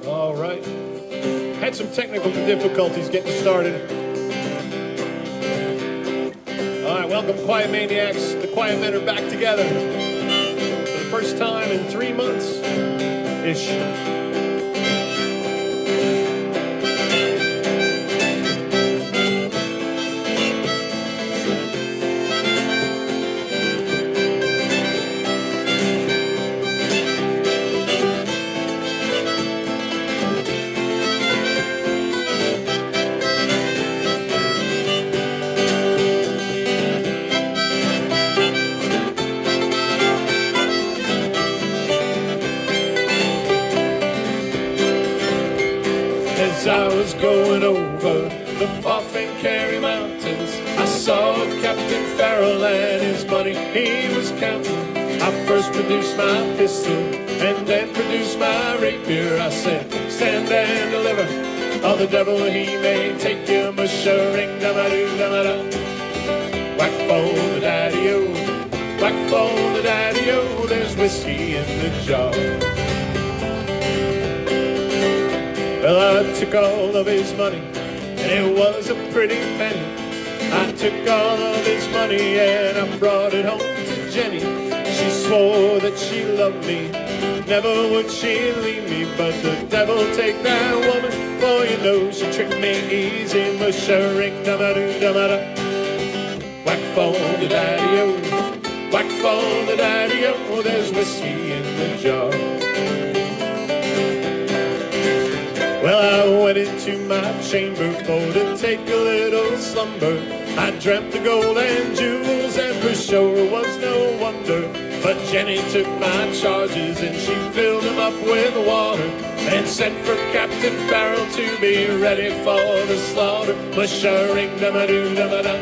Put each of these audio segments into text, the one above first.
All right. Had some technical difficulties getting started. All right, welcome Quiet Maniacs. The Quietmen are back together for the first time in 3 months-ish. As I was going over the Foff and Kerry Mountains, I saw Captain Farrell and his money he was counting. I first produced my pistol and then produced my rapier. I said, stand and deliver, or the devil he may take you. Mushering dum-a-doo dum-a-da. Whack for the daddy-o, whack for the daddy-o, there's whiskey in the jar. Well, I took all of his money, and it was a pretty penny. I took all of his money, and I brought it home to Jenny. She swore that she loved me, never would she leave me. But the devil take that woman, for you know she tricked me easy. Mushering dum-a-doo dum-a-da. Whack for the daddy-o, whack for the daddy-o, there's whiskey in the jar. Well, I went into my chamber for to take a little slumber. I dreamt the gold and jewels, and for sure was no wonder. But Jenny took my charges, and she filled them up with water, and sent for Captain Farrell to be ready for the slaughter. Mushering dum-a-doo dum-a-da.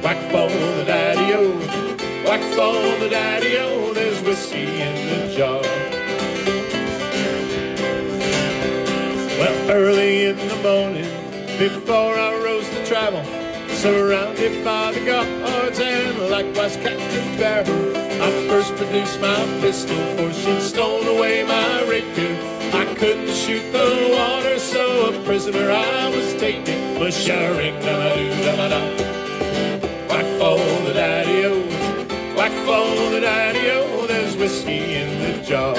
Whack for the daddy-o, whack for the daddy-o, there's whiskey in the jar. Well, early in the morning, before I rose to travel, surrounded by the guards and likewise Captain Farrell, I first produced my pistol, for she'd stolen away my rapier. I couldn't shoot the water, so a prisoner I was taken. Mushering dum-a-doo dum-a-da. Whack for the daddy-o, whack for the daddy-o, there's whiskey in the jar.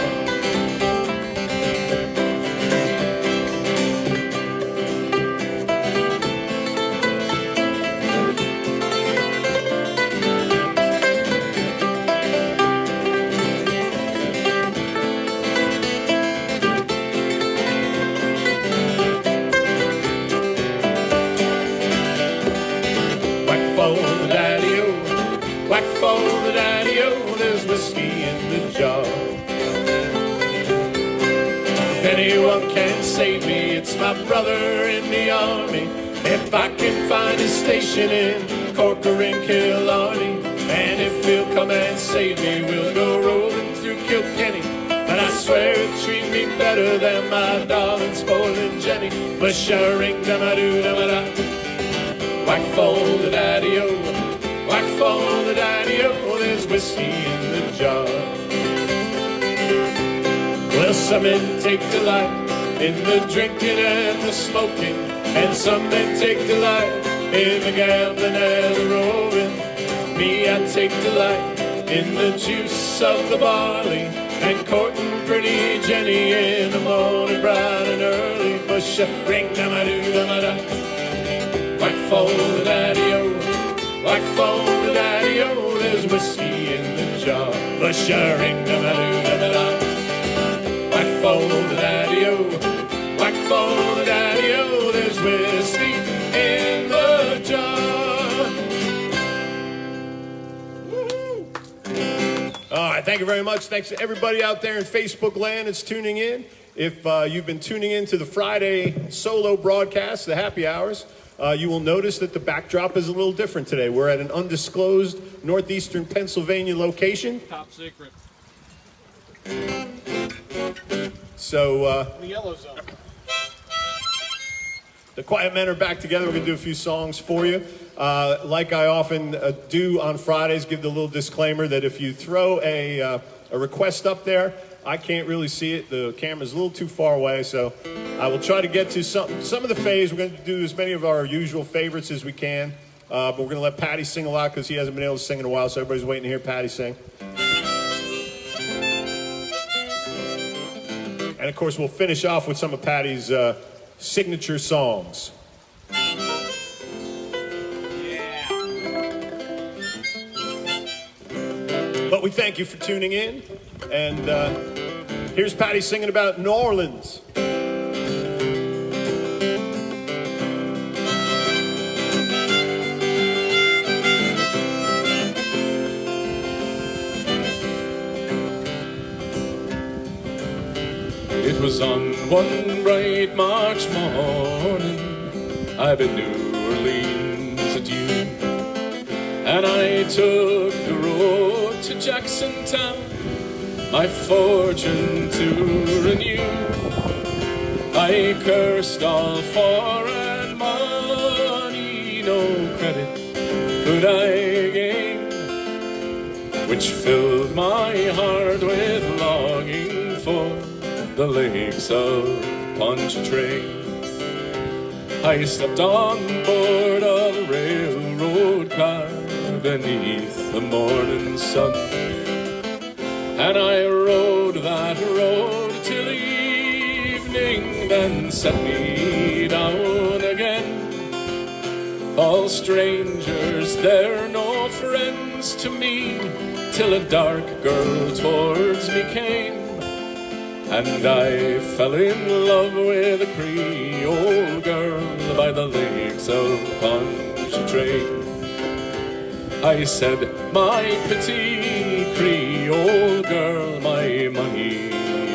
Whack for the daddy-o, there's whiskey in the jar. If anyone can save me, it's my brother in the army. If I can find his station in Cork or in Killarney, and if he'll come and save me, we'll go rolling through Kilkenny. And I swear he'll treat me better than my darling spoiling Jenny. Mushering dum-a-doo dum-a-da. Whack for the daddy-o, whack for the daddy-o, there's whiskey in the jar. Well, some men take delight in the drinking and the smoking, and some men take delight in the gambling and the roving. Me, I take delight in the juice of the barley, and courting pretty Jenny in the morning bright and early. Mushering dum-a-doo dum-a-da. Whack for the daddy-o, whack for the daddy-o, there's whiskey in the jar. Mushering dum-a-doo dum-a-da. Whack for the daddy-o, whack for the daddy-o, there's whiskey in the jar. Woo-hoo. All right, thank you very much. Thanks to everybody out there in Facebook land that's tuning in. If you've been tuning in to the Friday solo broadcast, the happy hours, you will notice that the backdrop is a little different today. We're at an undisclosed northeastern Pennsylvania location. Top secret. So, the yellow zone. The Quietmen are back together. We're going to do a few songs for you. Like I often do on Fridays, give the little disclaimer that if you throw a request up there I can't really see it. The camera's a little too far away, so I will try to get to some of the faves. We're going to do as many of our usual favorites as we can, but we're going to let Patty sing a lot because he hasn't been able to sing in a while, so everybody's waiting to hear Patty sing. And, of course, we'll finish off with some of Patty's signature songs. But we thank you for tuning in, and here's Patty singing about New Orleans. It was on one bright March morning, I've in New Orleans at you, and I took the road to Jacksontown, my fortune to renew. I cursed all foreign money, no credit could I gain, which filled my heart with longing for the lakes of Ponchartrain. I stepped on board a railroad car beneath the morning sun, and I rode that road till evening, then set me down again. All strangers, they're no friends to me, till a dark girl towards me came, and I fell in love with a Creole girl by the lakes of Ponchartrain. I said, my pretty Creole girl, my money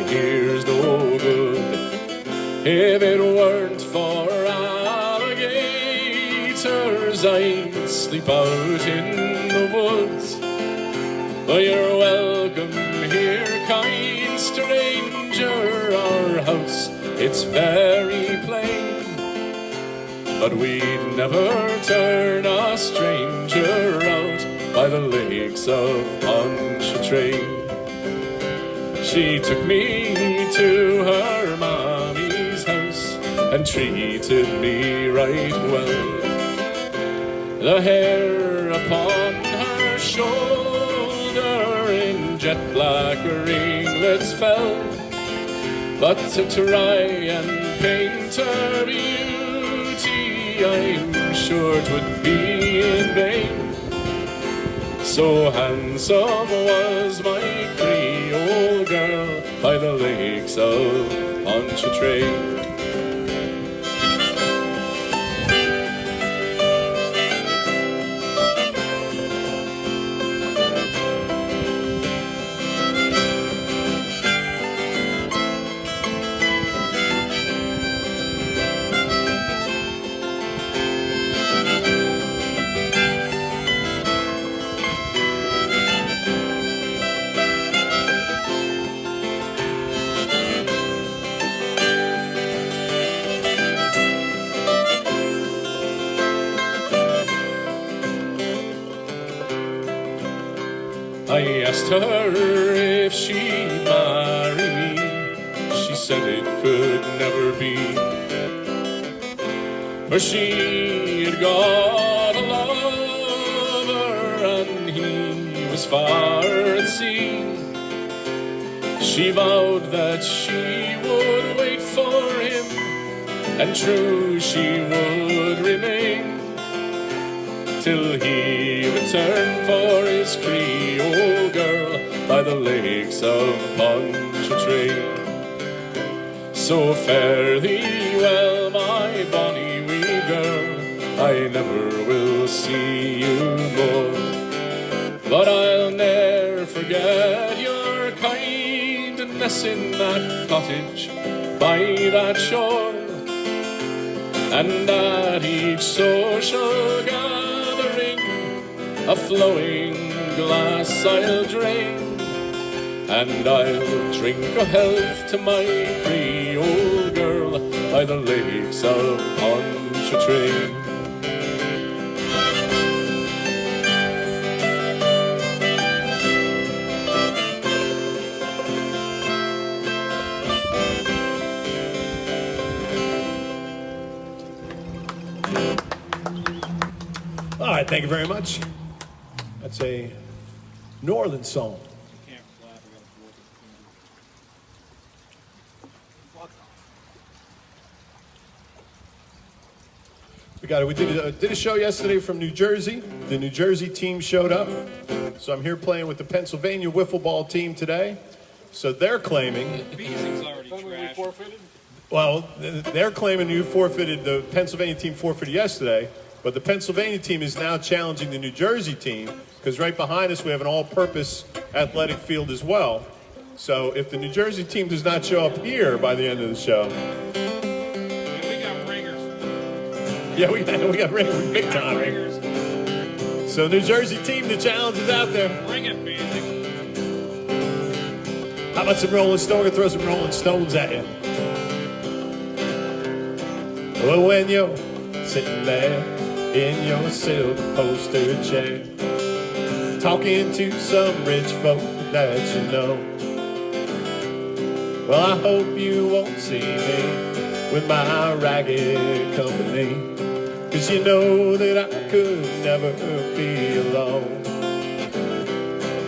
here's no good. If it weren't for alligators, I'd sleep out in the woods. But you're welcome here, kind stranger. Our house, it's very plain, but we'd never turn a stranger out by the lakes of Ponchartrain. She took me to her mommy's house and treated me right well. The hair upon her shoulder in jet black ringlets fell, but to try and paint her beauty, I'm sure 'twould be in vain. So handsome was my Creole girl by the lakes of Ponchartrain. I asked her if she'd marry me. She said it could never be, for she had got a lover and he was far at sea. She vowed that she would wait for him, and true she would remain, till he returned for his Creole girl by the lakes of Ponchartrain. So fare thee well, my bonny wee girl, I never will see you more, but I'll ne'er forget your kindness in that cottage by that shore, and at each social gathering a flowing glass I'll drain, and I'll drink a health to my Creole girl by the lakes of Ponchartrain. right, thank you very much. That's a New Orleans song. We got it. We did a show yesterday from New Jersey. The New Jersey team showed up. So I'm here playing with the Pennsylvania wiffle ball team today. So they're claiming... Well, they're claiming you forfeited, the Pennsylvania team forfeited yesterday, but the Pennsylvania team is now challenging the New Jersey team, because right behind us we have an all-purpose athletic field as well. So if the New Jersey team does not show up here by the end of the show... We got ringers. Yeah, we got ringers, big time ringers. So New Jersey team, the challenge is out there. Bring it, baby. How about some Rolling Stones? We're gonna throw some Rolling Stones at you. Well, when you're sitting there in your silk poster chair, talking to some rich folk that you know, well, I hope you won't see me with my ragged company, 'cause you know that I could never be alone.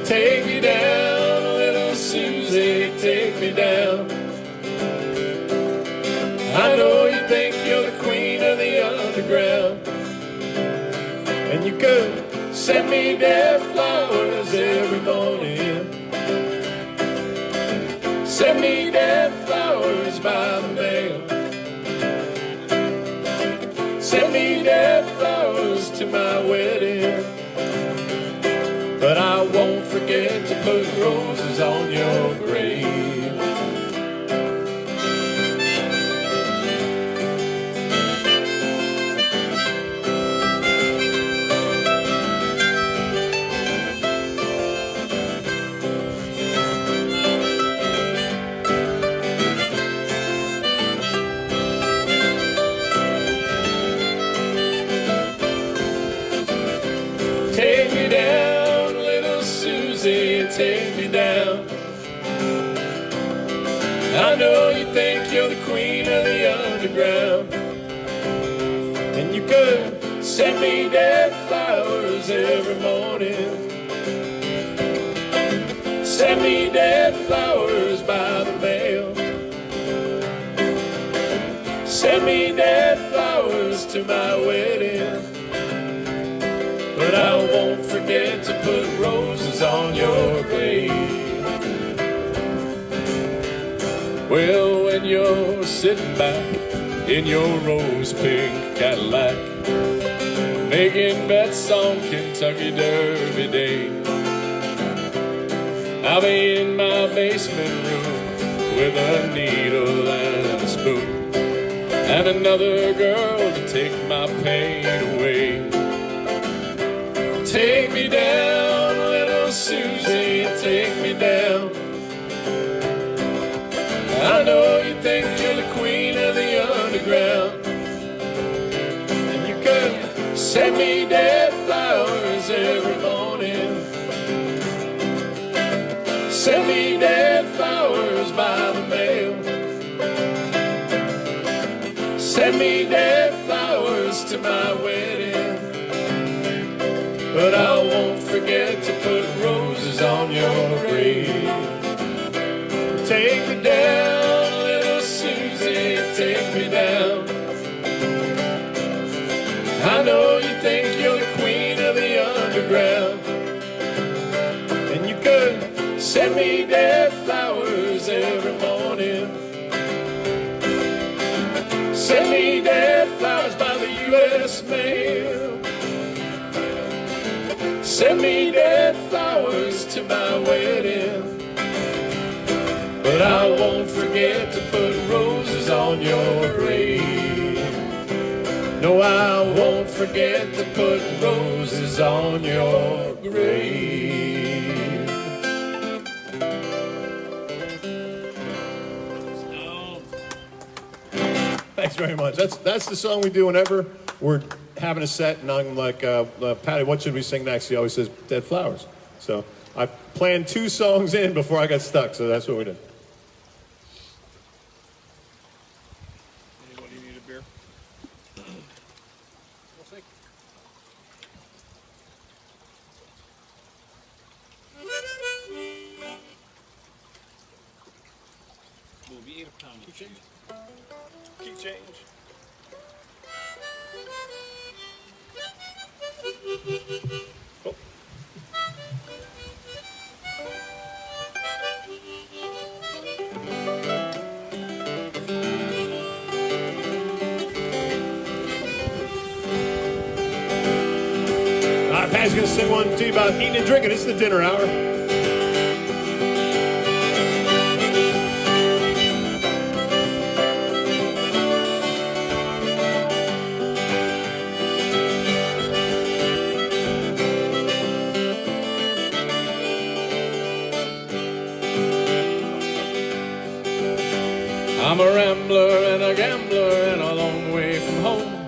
Take me down, little Susie, take me down. I know you think you're the queen of the underground, and you could send me dead flowers every morning. Send me dead flowers by the mail. Send me dead flowers to my wedding. But I won't forget to put roses on your grave. Take me down, little Susie, take me down. I know you think you're the queen of the underground, and you could send me dead flowers every morning. Send me dead flowers by the mail. Send me dead flowers to my wedding. But I won't forget to put roses on your grave. Well, when you're sitting back in your rose pink Cadillac, making bets on Kentucky Derby Day, I'll be in my basement room with a needle and a spoon, and another girl to take my pain away. Take me down, little Susie, take me down. I know you think you're the queen of the underground, and you could send me dead flowers every morning. Send me dead flowers by the mail. Send me dead flowers to my wedding. But I won't forget to put roses on your grave. Take me down, little Susie, take me down. I know you think you're the queen of the underground, and you could send me dead flowers every morning. Send me dead flowers by the U.S. mail. Send me dead flowers to my wedding. But I won't forget to put roses on your grave. No, I won't forget to put roses on your grave. Thanks very much. That's the song we do whenever we're having a set, and I'm like, Patty, what should we sing next? He always says Dead Flowers. So I planned 2 songs in before I got stuck, so that's what we did. Anybody need a beer? Key change. Oh. All right, Pat's going to sing one to you about eating and drinking. It's the dinner hour. I'm a rambler and a gambler and a long way from home.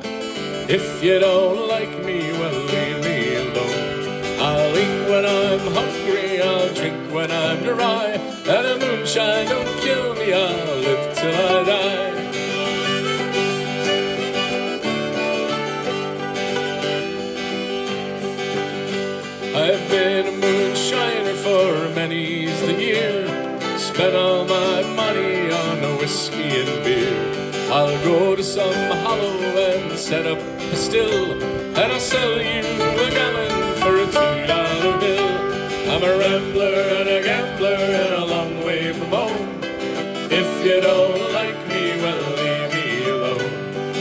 If you don't like me, well, leave me alone. I'll eat when I'm hungry, I'll drink when I'm dry, and the moonshine don't kill me, I'll live till I die. I've been a moonshiner for many's the year. Spent all my money on whiskey and beer. I'll go to some hollow and set up a still, and I'll sell you a gallon for a $2 bill. I'm a rambler and a gambler and a long way from home. If you don't like me, well, leave me alone.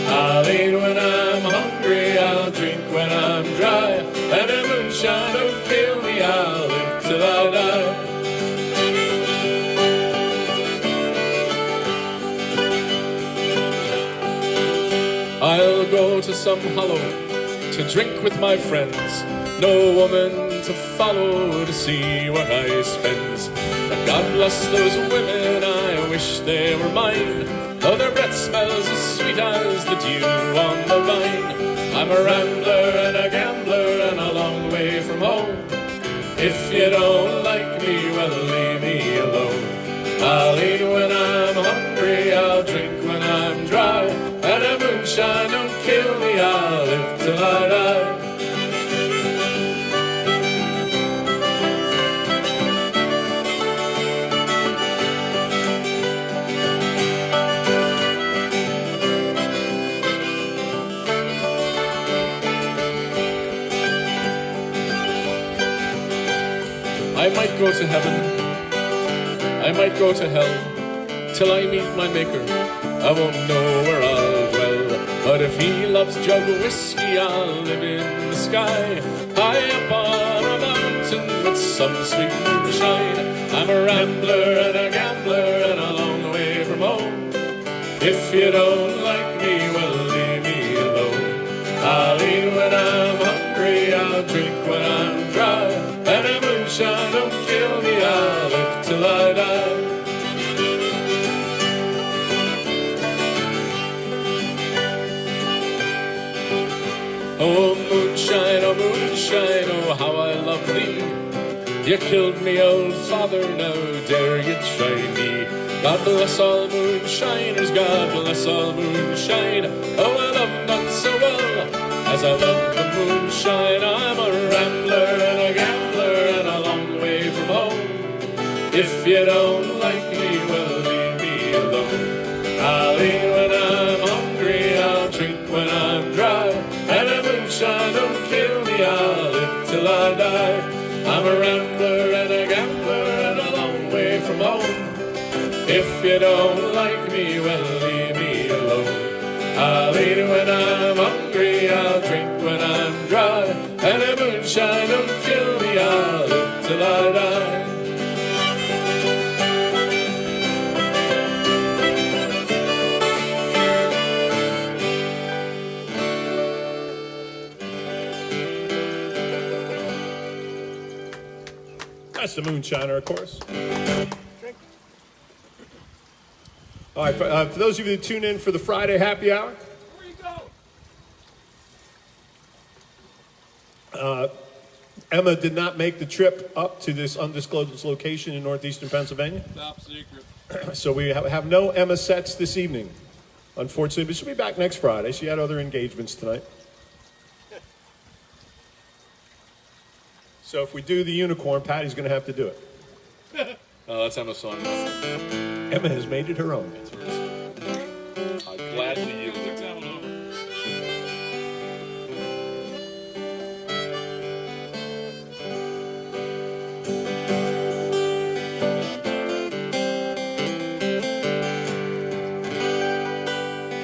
I'll eat when I'm hungry, I'll drink when I'm dry, and the moonshine don't kill me, I'll live till I die. I'll go to some hollow to drink with my friends. No woman to follow to see what I spends. But God bless those women, I wish they were mine. Oh, their breath smells as sweet as the dew on the vine. I'm a rambler and a gambler and a long way from home. If you don't like me, well, leave me alone. I'll eat when I'm hungry, I'll drink when I'm dry, and the moonshine don't kill me, I'll live till I die. I might go to heaven, I might go to hell, till I meet my maker, I won't know where I'll dwell. But if he loves jug whiskey, I'll live in the sky, high up on a mountain with some sweet moonshine. I'm a rambler and a gambler and a long way from home. If you don't like me, well, leave me alone. I'll eat when I'm hungry, I'll drink when I'm dry, and the moonshine don't kill me, I'll live till I die. Oh moonshine, oh how I love thee. You killed me, old father, now dare you try me. God bless all moonshiners, God bless all moonshine. Oh, I love none so well as I love the moonshine. I'm a rambler and a gambler and a long way from home. If you don't like me, well, leave me alone. I'll eat when I'm hungry, I'll drink when I'm dry, and the moonshine don't kill me, I'll live till I die. I'm a rambler and a gambler and a long way from home. If you don't like me, well, leave me alone. I'll eat when I'm hungry, I'll drink when I'm dry, and the moonshine don't kill me, I'll live till I die. That's the Moonshiner, of course. All right, for those of you that tune in for the Friday happy hour, Where you go? Emma did not make the trip up to this undisclosed location in northeastern Pennsylvania. Top secret. So we have no Emma sets this evening, unfortunately, but she'll be back next Friday. She had other engagements tonight. So if we do the unicorn, Patty's going to have to do it. Oh, that's Emma's song. Emma has made it her own. I gladly yield it.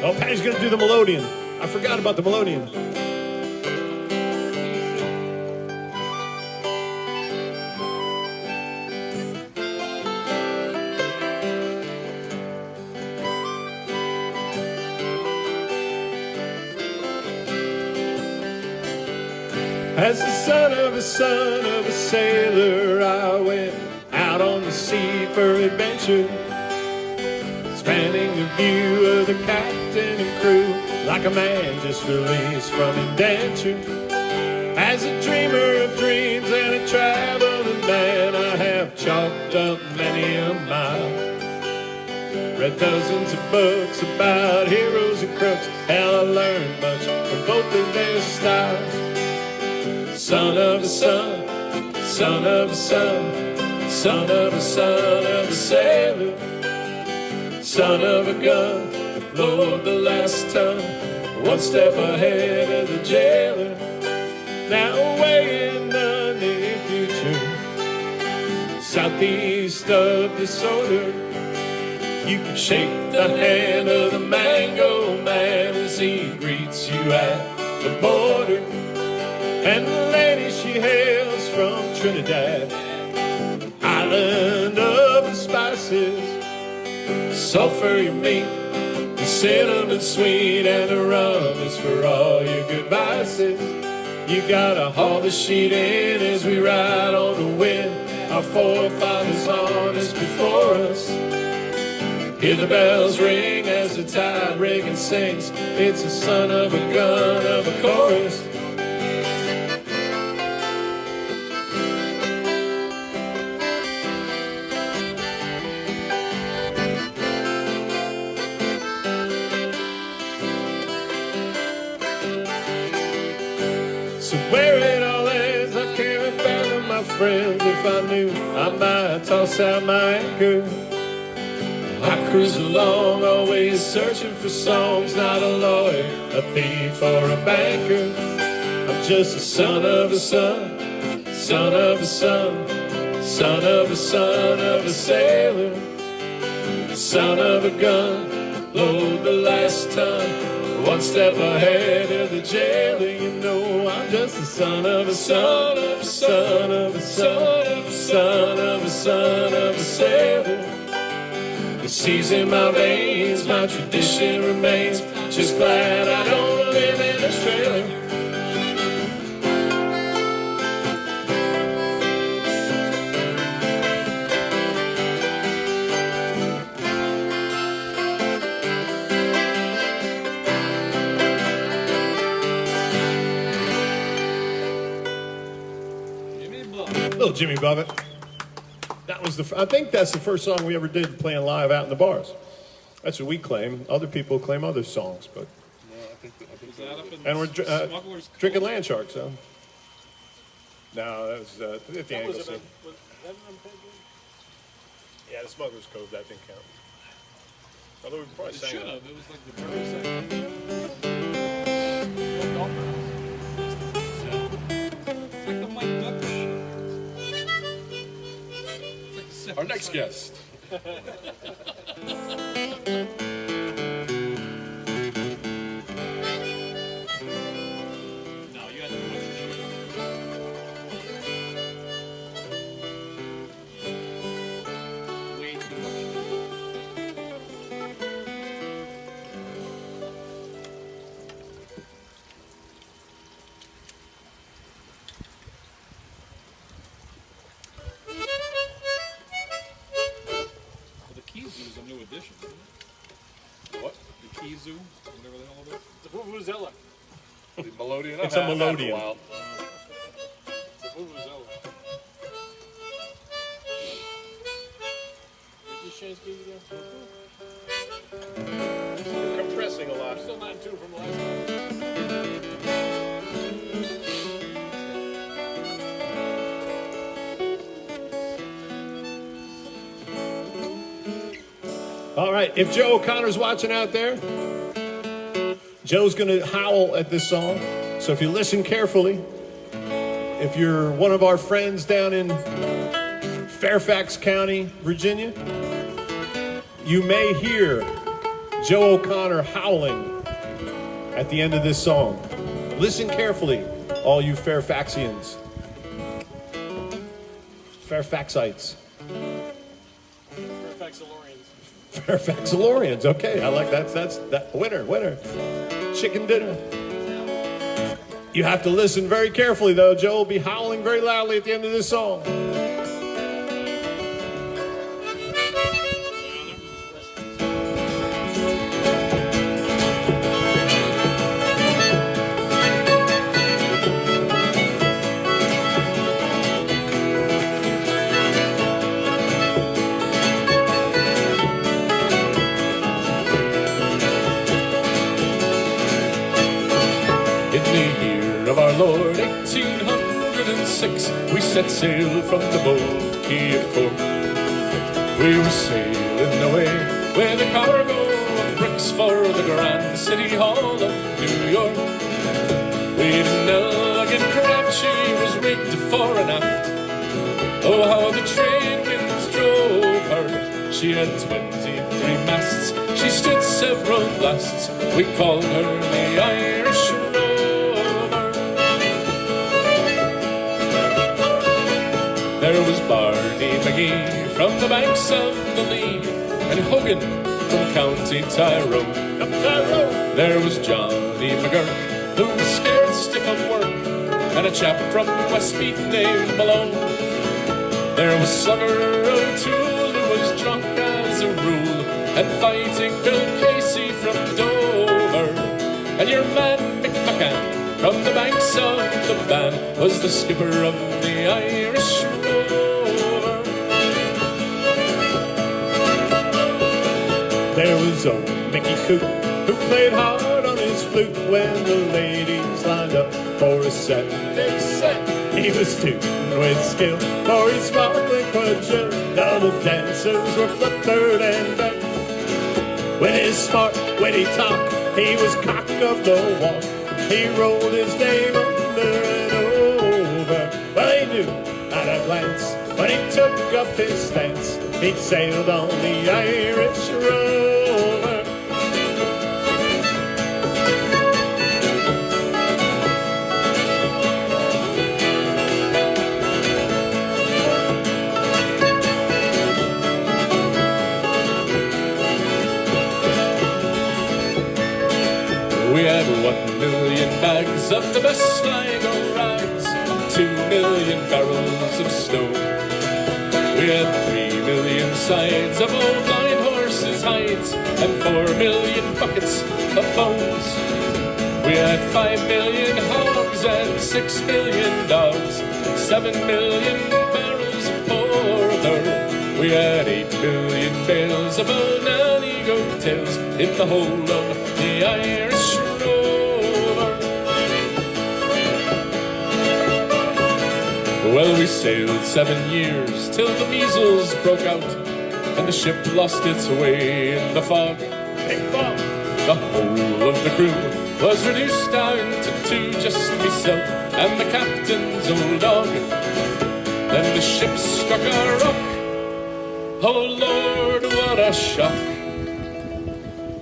Oh, Patty's going to do the melodeon. I forgot about the melodeon. As the son of a sailor, I went out on the sea for adventure, spanning the view of the captain and crew, like a man just released from indenture. As a dreamer of dreams and a traveling man, I have chalked up many a mile, read dozens of books about heroes and crooks. Hell, I learned much from both of their styles. Son of a son, son of a son, son of a son of a sailor, son of a gun, load the last ton, one step ahead of the jailer. Now away in the near future, southeast of disorder, you can shake the hand of the mango man as he greets you at the border. And the lady she hails from Trinidad, island of the spices, sulfur meat, the cinnamon sweet, and the rum is for all your good vices. You gotta haul the sheet in as we ride on the wind, our forefathers on us before us. Hear the bells ring as the tide rigging sings, it's the son of a gun of a chorus. So where it all ends, I can't fathom, my friends. If I knew, I might toss out my anchor. I cruise along, always searching for songs. Not a lawyer, a thief, or a banker. I'm just a son of a son, son of a son, son of a son of a sailor, son of a gun, load the last ton, one step ahead of the jailer. You know I'm just the son of a son of a son of a son of a son of a son of a sailor. The seas in my veins, my tradition remains. Just glad I don't live in a trailer. Little Jimmy Buffett. That was I think that's the first song we ever did playing live out in the bars. That's what we claim. Other people claim other songs, but. No, I think that up in And we're Smuggler's drinking Cove? land sharks, so. No, that was at the Anglesey. Yeah, the Smuggler's Cove, that didn't count. Although we probably It sang should that. have. It was like the very second. It's like the Mike Douglas shit. It's like the second Our next side. guest. No, you had to watch the show. Way too much. Well, the Key Zoo is a new addition, isn't it? What? The Key Zoo, whatever the hell it is. The Vuvuzela. The melodeon? It's a I've had that for melodeon. while. The Vuvuzela. Did you change the We're compressing a lot. Still 9-2 from last time. right, if Joe O'Connor's watching out there, Joe's going to howl at this song. So if you listen carefully, if you're one of our friends down in Fairfax County, Virginia, you may hear Joe O'Connor howling at the end of this song. Listen carefully, all you Fairfaxians. Fairfaxites. Fairfaxalorians, okay, I like that. That's that. Winner. Chicken dinner. You have to listen very carefully, though. Joe will be howling very loudly at the end of this song. Of our Lord, 1806, we set sail from the bold Key of Cork. We were sailing away with a cargo of bricks for the grand city hall of New York. We'd an elegant craft, she was rigged fore and aft. Oh, how the trade winds drove her. She had 23 masts, she stood several blasts. We called her the Irish Rover. There was Barney McGee from the banks of the Lee, and Hogan from County Tyrone. There was Johnny McGurk, who was scared stiff of work, and a chap from Westmeath named Malone. There was Slugger O'Toole, who was drunk as a rule, and Fighting Bill Casey from Dover. And your man McMahon from the banks of the Bann was the skipper of the Irish Rover. There was old Mickey Coop, who played hard on his flute when the ladies lined up for a set. He was tooting with skill for his sparkling quadrille. Now the dancers were fluttered and back. With his smart, witty talk, he was cock of the walk. He rolled his dame under and over. Well, he knew at a glance when he took up his stance, he'd sailed on the Irish Rover. We had 1 million bags of the best Sligo rags, 2 million barrels of stone. We had 3 million sides of old blind horses' hides, and 4 million buckets of bones. We had 5 million hogs and 6 million dogs, 7 million barrels of porter. We had 8 million bales of old nanny goat tails in the hold of the Irish Rover. Well, we sailed 7 years till the measles broke out, and the ship lost its way in the fog. Big fog. The whole of the crew was reduced down to 2, just myself and the captain's old dog. Then the ship struck a rock. Oh Lord, what a shock,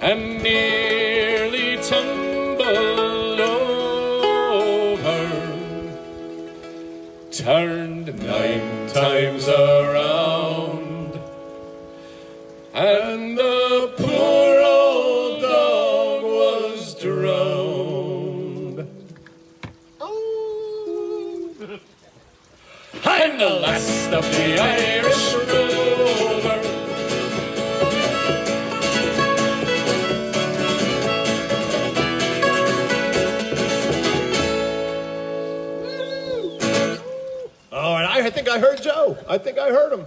and nearly tumbled over, turned 9 times around, and the poor old dog was drowned. I'm the last of the Irish Rover. All right, I think I heard Joe. I think I heard him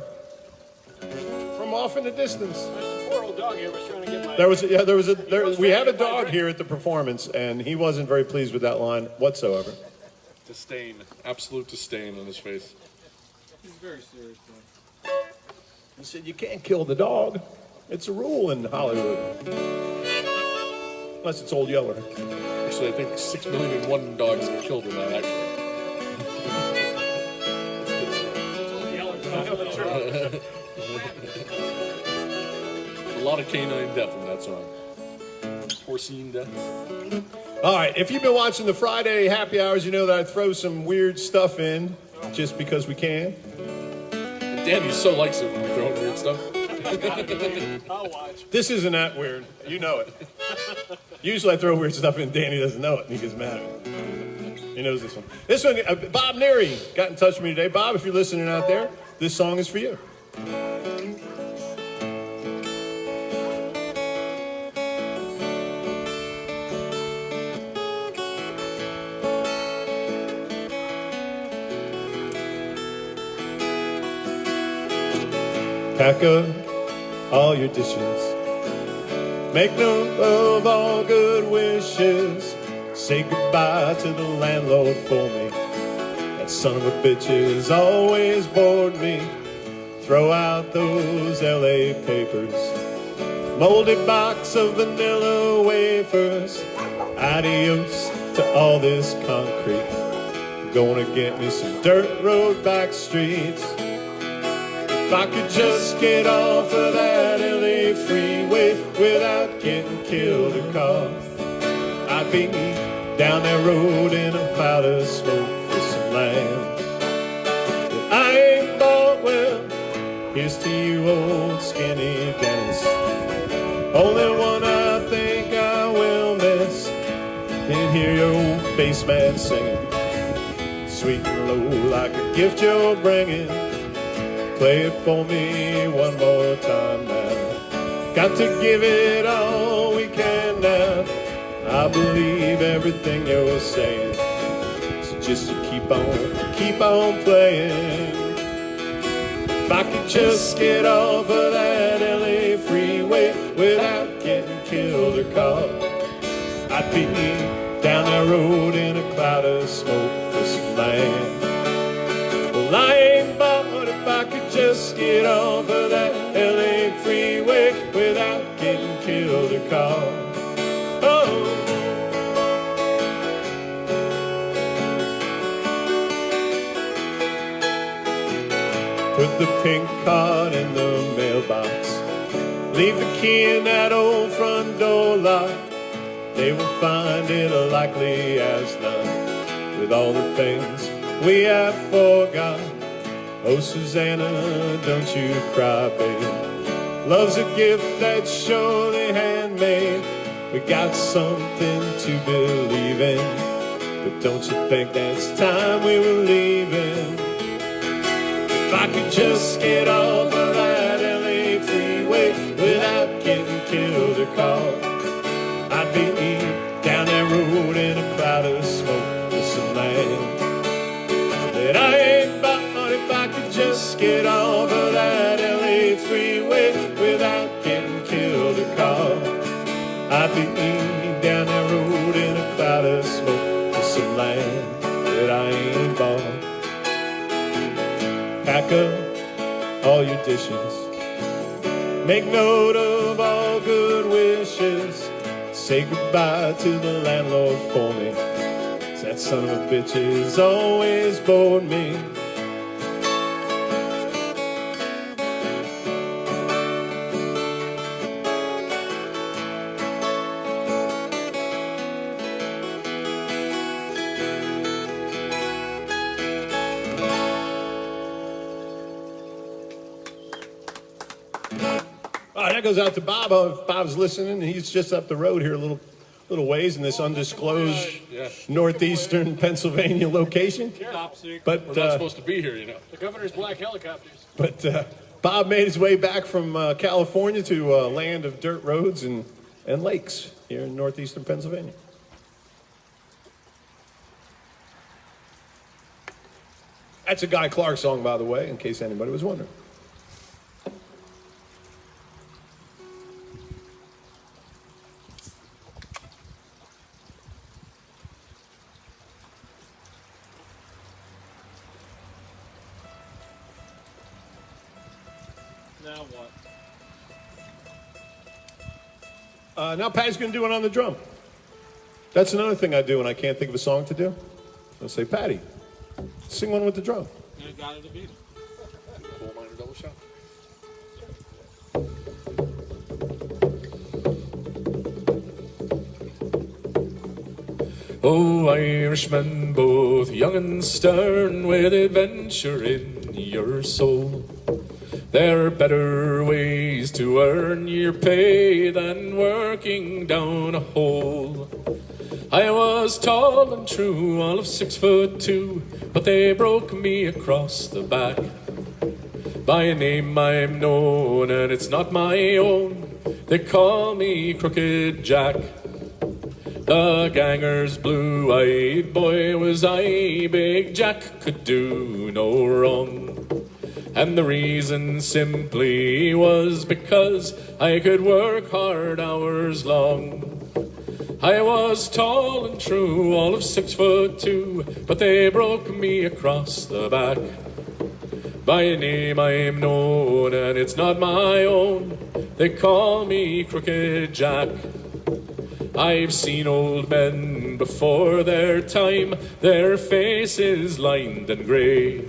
from off in the distance. There's a poor old dog here was trying to get my... We have a dog here at the performance, and he wasn't very pleased with that line whatsoever. Disdain, absolute disdain on his face. He's very serious, man. He said, "You can't kill the dog." It's a rule in Hollywood. Unless it's Old Yeller. Actually, I think 6 million and one dogs get killed in that, actually. A lot of canine death in that song. Porcine death. All right, if you've been watching the Friday happy hours, you know that I throw some weird stuff in just because we can. And Danny so likes it when we throw in weird stuff. I'll watch. This isn't that weird. You know it. Usually I throw weird stuff in, Danny doesn't know it, and he gets mad at me. He knows this one. This one, Bob Neary got in touch with me today. Bob, if you're listening out there, this song is for you. Pack up all your dishes. Make note of all good wishes. Say goodbye to the landlord for me. That son of a bitch has always bored me. Throw out those LA papers. Moldy box of vanilla wafers. Adios to all this concrete. Gonna get me some dirt road back streets. If I could just get off of that LA freeway without getting killed or caught, I'd be down that road in a cloud of smoke for some land that I ain't bought. Well, here's to you, old skinny Dennis. Only one I think I will miss and hear your old bass man singing, sweet and low like a gift you're bringing. Play it for me one more time now. Got to give it all we can now. I believe everything you're saying, so just to keep on playing. If I could just get off of that LA freeway without getting killed or caught, I'd be down that road in a cloud of smoke for some land. Well, I ain't bought if I could just get off of that LA freeway without getting killed or caught. Oh. Put the pink card in the mailbox. Leave the key in that old front door lock. They will find it likely as not with all the things we have forgot. Oh, Susanna, don't you cry, baby. Love's a gift that's surely handmade. We got something to believe in, but don't you think that's time we were leaving? If I could just get off of that LA freeway without getting killed or caught, I'd be down that road in a cloud of smoke with some land that I ain't bought. If I could just get off of that LA freeway without getting killed or caught, I'd be down that road in a cloud of smoke for some land that I ain't bought. Pack up all your dishes. Make note of all good wishes. Say goodbye to the landlord for me. That son of a bitch has always bored me. That goes out to Bob. If Bob's listening, he's just up the road here a little ways in this undisclosed northeastern Pennsylvania location. Top secret. But We're not supposed to be here, you know. The governor's black helicopters. But Bob made his way back from California to a land of dirt roads and lakes here in northeastern Pennsylvania. That's a Guy Clark song, by the way, in case anybody was wondering. Now what? Now Patty's going to do it on the drum. That's another thing I do when I can't think of a song to do. I'll say, Patty, sing one with the drum. You got it to beat. Coal miner double shot. Oh, Irishmen, both young and stern, with adventure in your soul. There are better ways to earn your pay than working down a hole. I was tall and true, all of 6'2", but they broke me across the back. By a name I'm known, and it's not my own. They call me Crooked Jack. The ganger's blue-eyed boy was I, Big Jack could do no wrong. And the reason simply was because I could work hard hours long. I was tall and true, all of 6'2", but they broke me across the back. By a name I'm known, and it's not my own. They call me Crooked Jack. I've seen old men before their time, their faces lined and grey.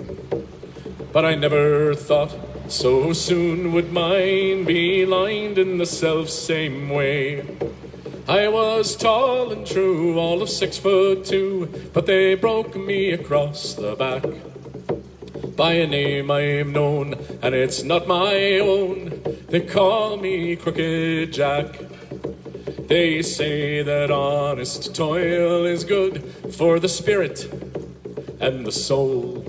But I never thought so soon would mine be lined in the self-same way. I was tall and true, all of 6'2", but they broke me across the back. By a name I'm known, and it's not my own. They call me Crooked Jack. They say that honest toil is good for the spirit and the soul.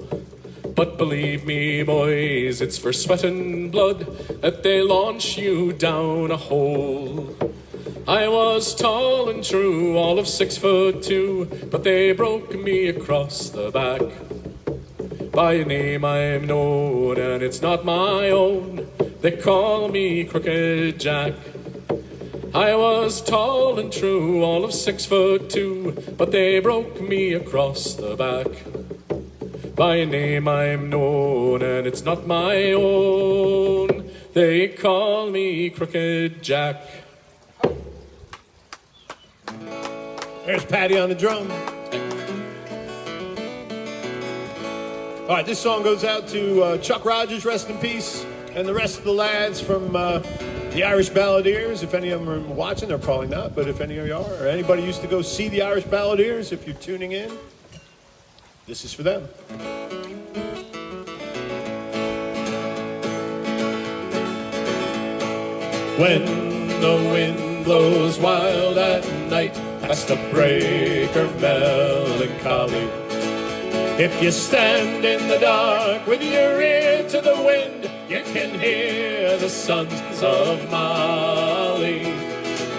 But believe me, boys, it's for sweat and blood that they launch you down a hole. I was tall and true, all of 6'2", but they broke me across the back. By a name I'm known, and it's not my own. They call me Crooked Jack. I was tall and true, all of 6'2", but they broke me across the back. By a name I'm known, and it's not my own. They call me Crooked Jack. There's Patty on the drum. All right, this song goes out to Chuck Rogers, rest in peace, and the rest of the lads from the Irish Balladeers. If any of them are watching, they're probably not, but if any of you are, or anybody used to go see the Irish Balladeers, if you're tuning in, this is for them. When the wind blows wild at night, past the breaker melancholy, if you stand in the dark with your ear to the wind, you can hear the sons of Mali.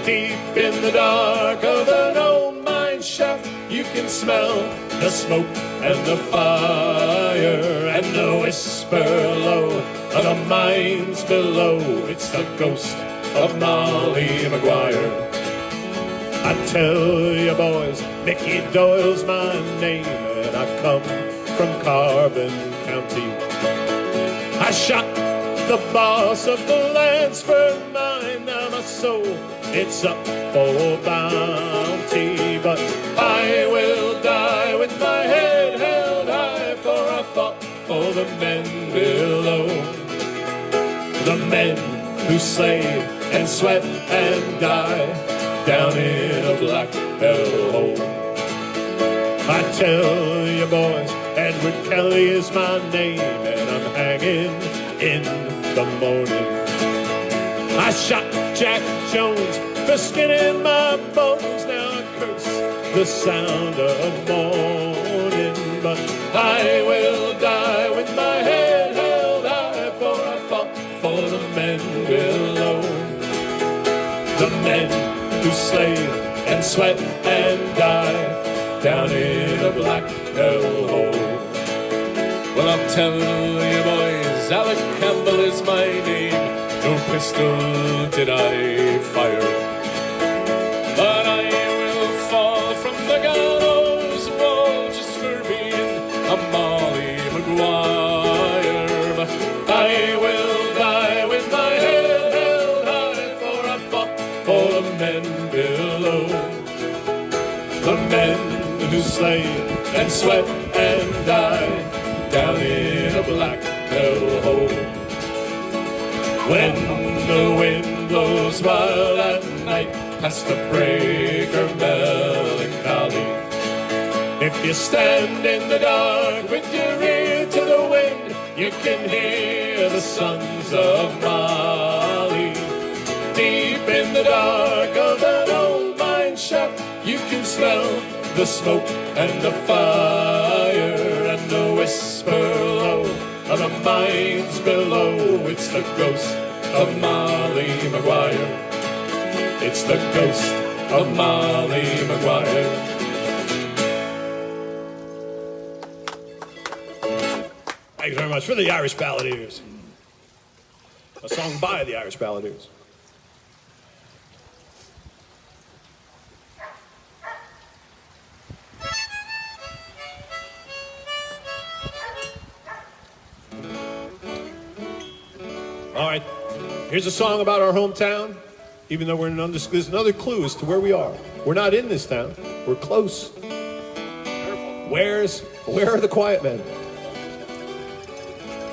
Deep in the dark of an old mine shaft, you can smell the smoke and the fire and the whisper low of the mines below. It's the ghost of Molly Maguire. I tell you boys, Mickey Doyle's my name, and I come from Carbon County. I shot the boss of the Lansford mine. Now my soul, it's up for bounty, but I will die with my head held high, for I fought for the men below, the men who slay and sweat and die down in a black hell hole. I tell you boys, Edward Kelly is my name, and I'm hanging in the morning. I shot Jack Jones for skinning my bones. Now I curse the sound of morning, but I will die with my head held high, for I fought for the men below, the men who slay and sweat and die down in a black hell hole. Well, I'll tell you boys, Alec Campbell is my name. No pistol did I fire, but I will fall from the gallows wall just for being a Molly Maguire. But I will die with my head held high, for I fought for the men below. The men who slave and sweat and die down in a black hellhole. When the wind blows wild at night past the breaker melancholy, if you stand in the dark with your ear to the wind, you can hear the sons of Mali. Deep in the dark of that old mine shaft, you can smell the smoke and the fire and the whisper low of the mines below. It's the ghost of Molly Maguire. It's the ghost of Molly Maguire. Thanks very much for the Irish Balladeers. A song by the Irish Balladeers. All right, here's a song about our hometown, even though we're in an undisclosed. There's another clue as to where we are. We're not in this town. We're close. Where are the Quietmen?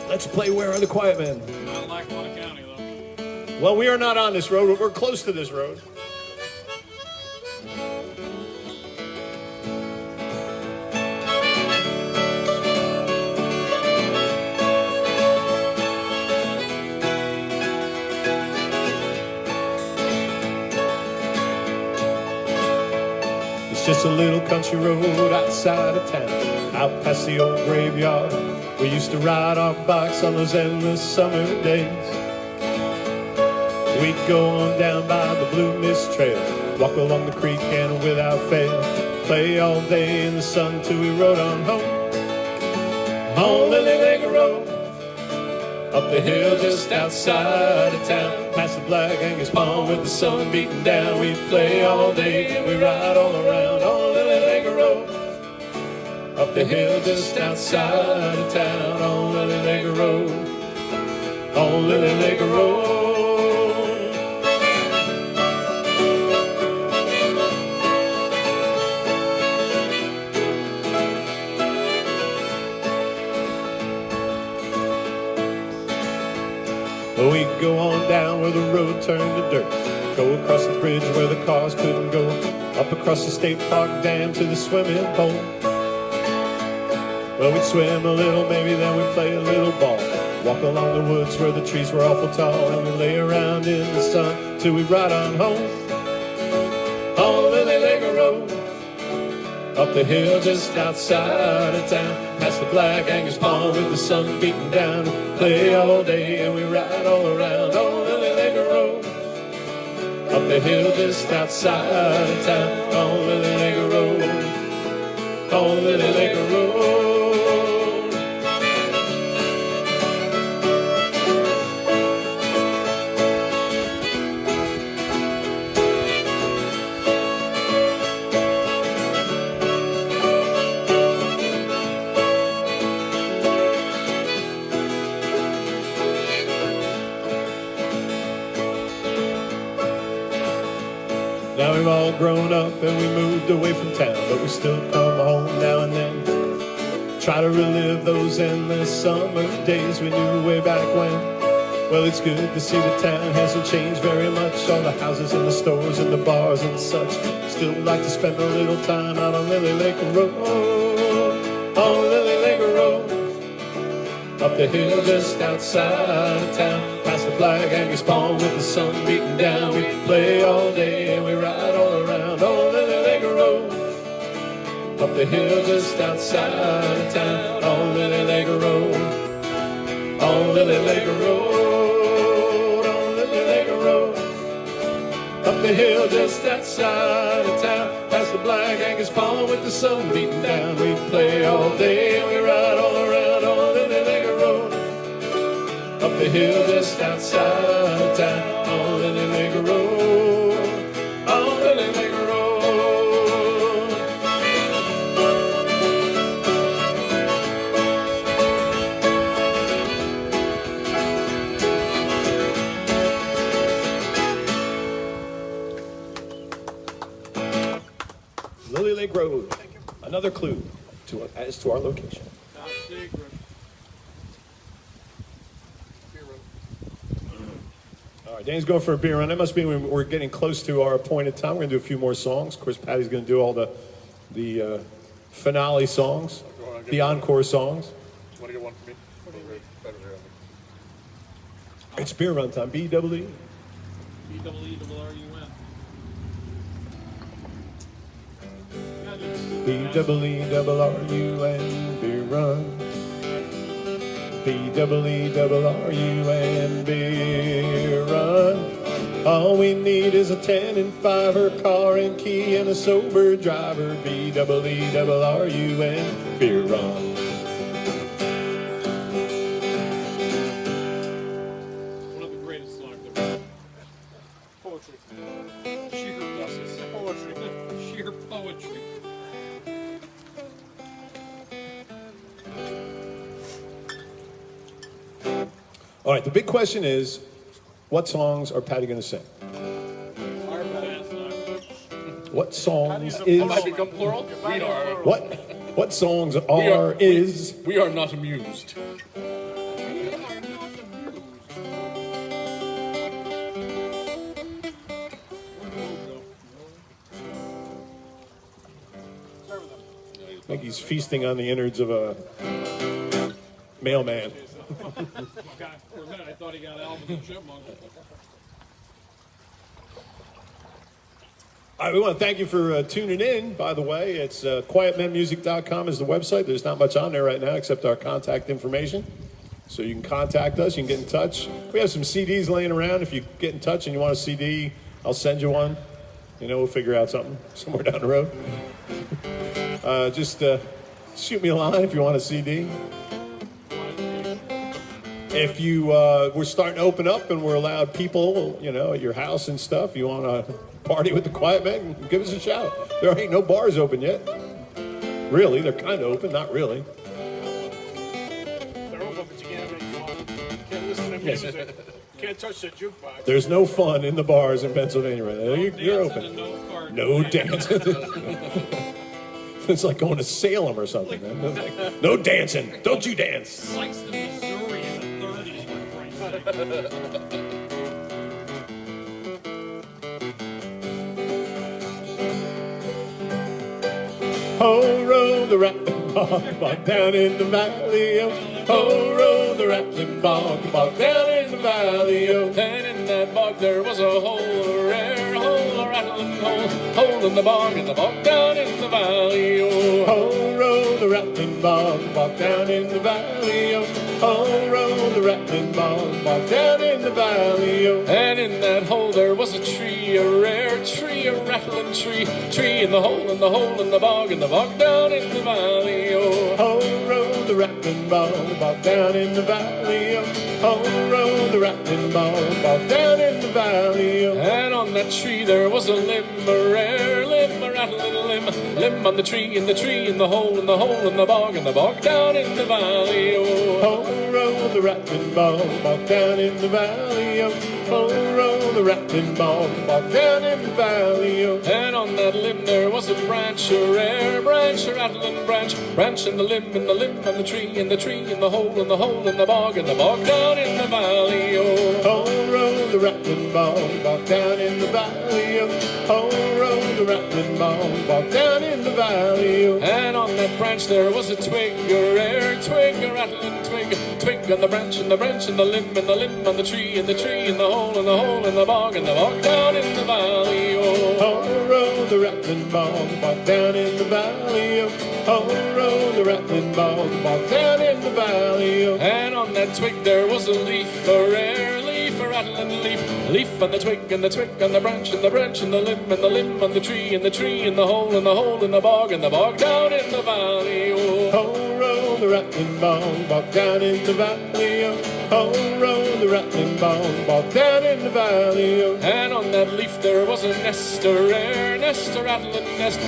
Let's play Where Are the Quietmen? Not in Lackawanna County, though. Well, we are not on this road, but we're close to this road. It's just a little country road outside of town, out past the old graveyard. We used to ride our bikes on those endless summer days. We'd go on down by the Blue Mist Trail, walk along the creek and without fail, play all day in the sun till we rode on home. On Lily Lake Road, up the hill just outside of town, past the Black Angus Palm with the sun beating down. We'd play all day and we ride all around on Lily Lake Road, up the hill just outside of town on Lily Lake Road, on Lily Lake Road. We'd go on down where the road turned to dirt, go across the bridge where the cars couldn't go, up across the state park dam to the swimming hole. Well, we'd swim a little, maybe then we'd play a little ball, walk along the woods where the trees were awful tall, and we'd lay around in the sun till we'd ride on home. On Lily Lake Road, up the hill just outside of town, past the Black Angus Palm with the sun beating down. Play all day and we ride all around on Lily Lake Road, up the hill just outside of town on Lily Lake Road, on Lily Lake Road. Now we've all grown up and we moved away from town, but we still come home now and then, try to relive those endless summer days we knew way back when. Well, it's good to see the town hasn't changed very much, all the houses and the stores and the bars and such. Still like to spend a little time out on Lily Lake Road, on Lily Lake Road, up the hill just outside of town, past the Black Angus Palm with the sun beating down. We play all day and we ride all around on Lily Lake Road, up the hill just outside of town on Lily Lake Road, on Lily Lake Road, on Lily Lake Road, up the hill just outside of town, past the Black Angus Palm with the sun beating down. We play all day and we ride all around on Lily Lake Road, up the hill just outside of town on Lily Lake Road, on Lily Lake Road. Lily Lake Road. Another clue as to our location. Top secret. Beer run. All right, Dan's going for a beer run. That must mean we're getting close to our appointed time. We're going to do a few more songs. Of course, Patty's going to do all the finale songs, the encore songs. Want to get one for me? It's beer run time. B-double-E. B-double-E-double-R-U-N. B-double-E-double-R-U-N, beer run. B-double-E-double-R-U-N, beer run. All we need is a 10 and 5 car and key and a sober driver. B-double-E-double-R-U-N, beer run. One of the greatest songs ever. Poetry. Sheer poetry. Sheer poetry. All right, the big question is, what songs are Patty going to sing? Our bad song. What songs Have I is... become plural? We are. What songs We are are not amused. I think he's feasting on the innards of a mailman. God, for a minute I thought he got Alvin the Chipmunk. All right, we want to thank you for tuning in, by the way. It's quietmenmusic.com is the website. There's not much on there right now except our contact information. So you can contact us. You can get in touch. We have some CDs laying around. If you get in touch and you want a CD, I'll send you one. You know, we'll figure out something somewhere down the road. Just shoot me a line if you want a CD. If you we're starting to open up and we're allowed people, you know, at your house and stuff, you want to party with the Quietmen, give us a shout. There ain't no bars open yet. Really, they're kind of open, not really. They're open, but you can't have any fun. Can't listen to music. Can't touch the jukebox. There's no fun in the bars in Pennsylvania right now. You're open. No dancing. It's like going to Salem or something. Man. No dancing. Don't you dance. Sykes to Missouri in the 30s, for Christ's sake. Ho, roll the Rattlin Bog down in the valley. Ho, roll the Rattlin Bog down in the valley. And in that bog there was a hole, a rare hole, a rattling hole in the bog down in the valley. Ho, roll the Rattlin Bog down in the valley. Ho, roll the Rattlin Bog down in the valley. And in that hole there was a tree, a rare tree, a rattling tree in the hole, in the hole, in the bog down in the valley. Ho, roll the Rattlin Bog down in the valley. Ho, roll the Rattlin Bog down in the valley. And on that tree there was a limb, a rare limb, a rattling limb on the tree, in the hole, in the bog down in the valley. Ho, roll the Rattlin Bog down in the valley. Ho, roll the Rattlin Bog down in the valley. And on that limb there was a branch, a rare branch, a rattling branch in the limb, on the tree, in the hole, in the bog down in the valley. Ho, roll the Rattlin Bog down in the valley. Ho, roll the Rattlin Bog down in the valley. And on that branch there was a twig, a rare twig, a rattling twig on the branch, in the limb, on the tree, in the hole, in the bog down in the valley. Ho, roll the Rattlin Bog down in the valley. Ho, roll the Rattlin Bog down in the valley. And on that twig there was a leaf, a rare leaf, a rattling leaf on the twig, and the twig on the branch, in the limb on the tree, in the hole, in the bog down in the valley. Ho, roll the Rattlin Bog down in the valley. Ho, roll the Rattlin Bog down in the valley. And on that leaf there was a nest, a rare nest, a rattling nest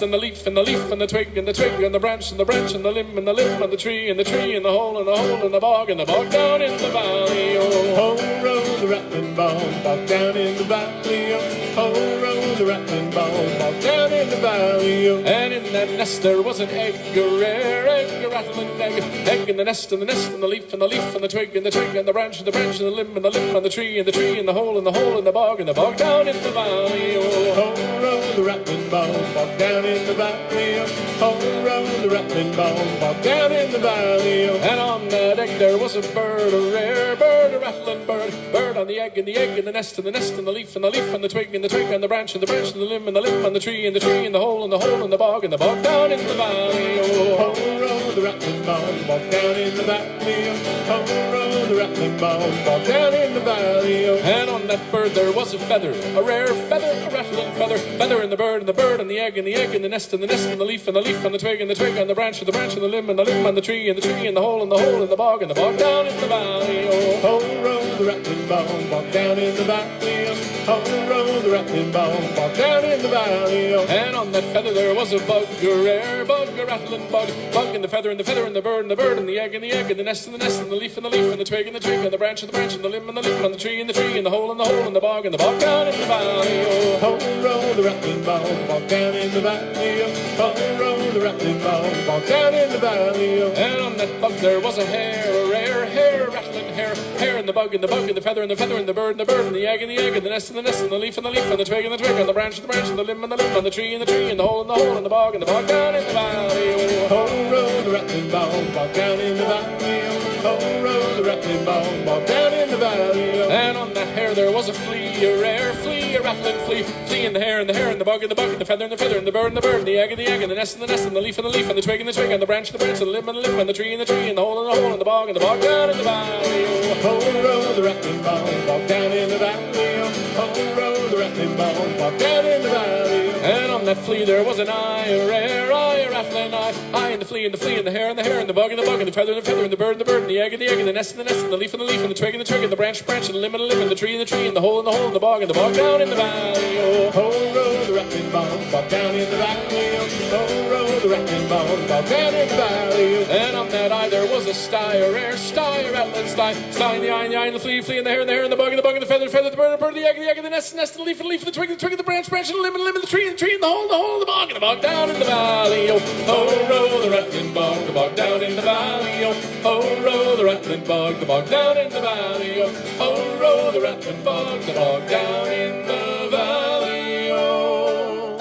on the leaf, and the twig, and the twig on the branch, and the limb, on the tree, in the hole, in the bog down in the valley. Ho, roll the Rattlin Bog down in the valley. Ho, roll the the Rattlin Bog, bog down in the valley. Oh. And in that nest there was an egg, a rare egg, a rattling egg. Egg in the nest, and the nest, and the leaf, and the leaf, and the twig, and the twig, and the branch, and the branch, and the limb, and the limb, and the tree, and the tree, and the hole, and the hole, and the bog down in the valley. Oh, ho, row the Rattlin Bog, bog down in the valley. Oh, ho, row the Rattlin Bog, bog down in the valley. Oh. And on that egg there was a bird, a rare bird, a rattling bird. Bird on the egg, and the nest, and the nest, and the leaf, and the leaf, and the twig, and the branch, and the branch, and the limb, and the tree, and the tree, and the hole, and the hole, and the bog down in the valley. Oh, ho, row the Rattlin Bog, bog down in the valley. Oh, ho, row the Rattlin Bog, bog down in the valley. Oh. And on that bird there was a feather, a rare feather, a rattling feather. Feather in the bird, and the bird, and the egg, and the nest, and the nest, and the leaf, and the leaf, and the twig, and the branch, and the branch, and the limb, and the tree, and the hole, and the hole, and the bog down in the valley. Oh, ho, row the Rattlin Bog, bog down in the valley. Oh, ho, row the Rattlin Bog, bog down in the valley. Oh. And on that feather there was a bug, a rare bug, a rattling bug. Bug in the feather, and the feather, and the bird, and the egg, and the nest, and the leaf, and the leaf, and the twig, and the branch, and the limb, and the tree, and the hole, and the bog down in the valley. Oh, ho, row the Rattlin Bog, bog down in the valley. Oh, ho, row the Rattlin Bog, bog down in the valley. Oh. And on that bug there was a hare, a rare hare, a rattling hare. Hare in the bug, and the feather, and the bird, and the egg, and the nest, and the leaf, and the twig, and the branch, and the limb, and the tree, and the hole, and the bog down in the valley. Oh, ho, row the Rattlin Bog, bog down in the valley. Oh, ho, row the Rattlin Bog, bog down in the valley. Oh. And on that hare there was a flea, a rare flea, a rattling flea. Flea in the hare, and the bug, and the feather, and the bird, and the egg, and the nest, and the leaf, and the twig, and the branch, and the limb, and the tree, and the hole, and the bog down in the valley. Oh, ho, row the Rattlin Bog, bog down in the valley. Oh, ho, row the Rattlin Bog, bog down in the valley. And on that flea there was an eye, a rare eye, a rattling eye. Eye in the flea, and the hare, and the bug, and the feather, and the bird, and the egg, and the nest, and the leaf, and the twig, and the branch, and the limb, and the tree, and the hole, and the bog down in the valley. Oh, ho, row the Rattlin Bog, bog down in the valley. Oh, ho, row the Rattlin Bog, bog down in the valley. And on that eye there was a sty, a rare sty, a rattling sty. Sty in the eye, and the flea, and the hare, and the bug, and the feather, the bird, the egg, and the nest, and the leaf, and the twig, and the branch, and the limb, and the tree, and the hole, and the bog down in the valley. Oh, ho, row the Rattlin Bog down in the valley. Oh, ho, row the Rattlin Bog down in the valley. Oh, ho, row the Rattlin Bog down in the valley. Oh,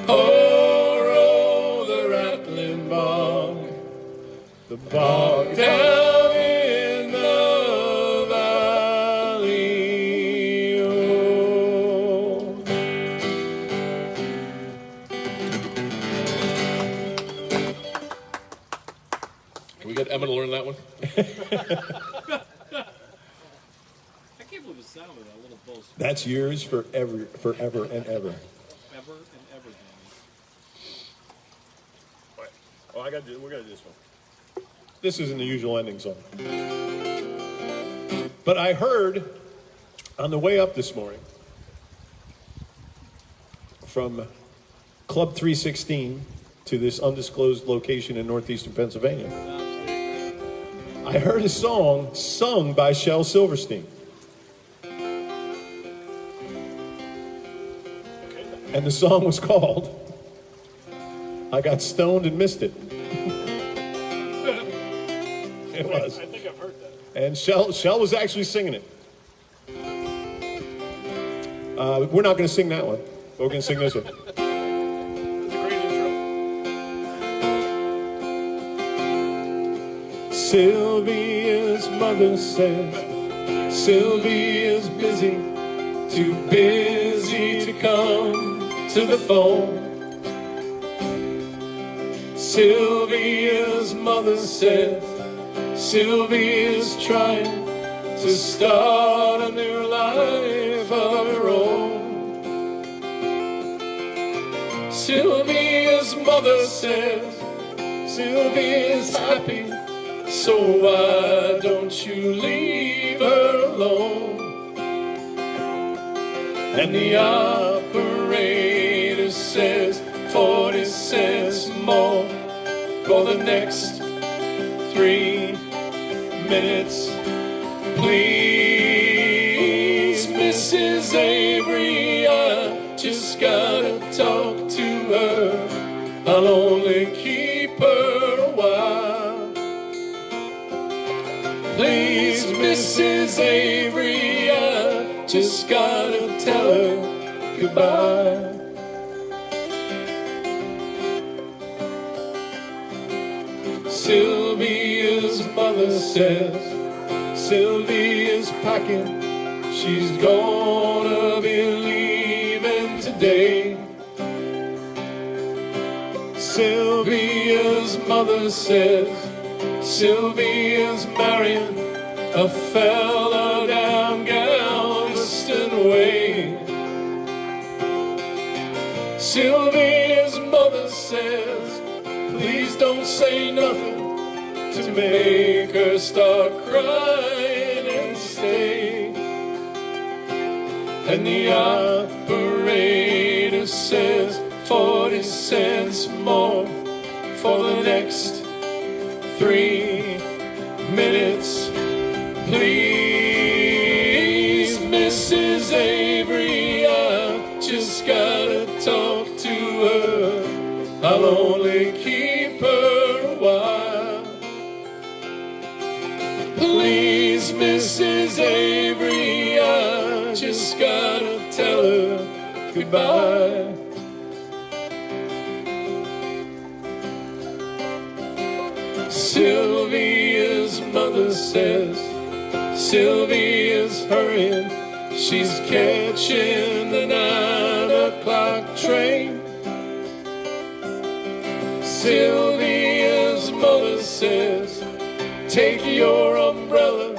ho, row the Rattlin Bog, the bog down in the valley. Oh. Can we get Emma to learn that one? I can't believe the sound of that little buzz. That's yours forever and ever. Ever and ever, Danny. Oh, we're gonna do this one. This isn't the usual ending song. But I heard on the way up this morning from Club 316 to this undisclosed location in northeastern Pennsylvania, I heard a song sung by Shel Silverstein. And the song was called I Got Stoned and Missed It. It was. I think I've heard that. And Shel was actually singing it. We're not going to sing that one. We're going to sing this one. It's a great intro. Sylvia's mother says Sylvia's busy, too busy to come to the phone. Sylvia's mother says Sylvia's trying to start a new life of her own. Sylvia's mother says Sylvia's happy, so why don't you leave her alone? And the operator says 40 cents more for the next 3 minutes. Please, Mrs. Avery, I just gotta tell her goodbye. Sylvia's mother says Sylvia's packing, she's gonna be leaving today. Sylvia's mother says Sylvia's marrying a fella down Galveston way. Sylvia's mother says, please don't say nothing to make her start crying and stay. And the operator says 40 cents more for the next 3 minutes. Please, Mrs. Avery, I just gotta talk to her. I'll only keep her a while. Please, Mrs. Avery, I just gotta tell her goodbye. Sylvia's mother says Sylvia's hurrying, she's catching the 9 o'clock train. Sylvia's mother says, take your umbrella,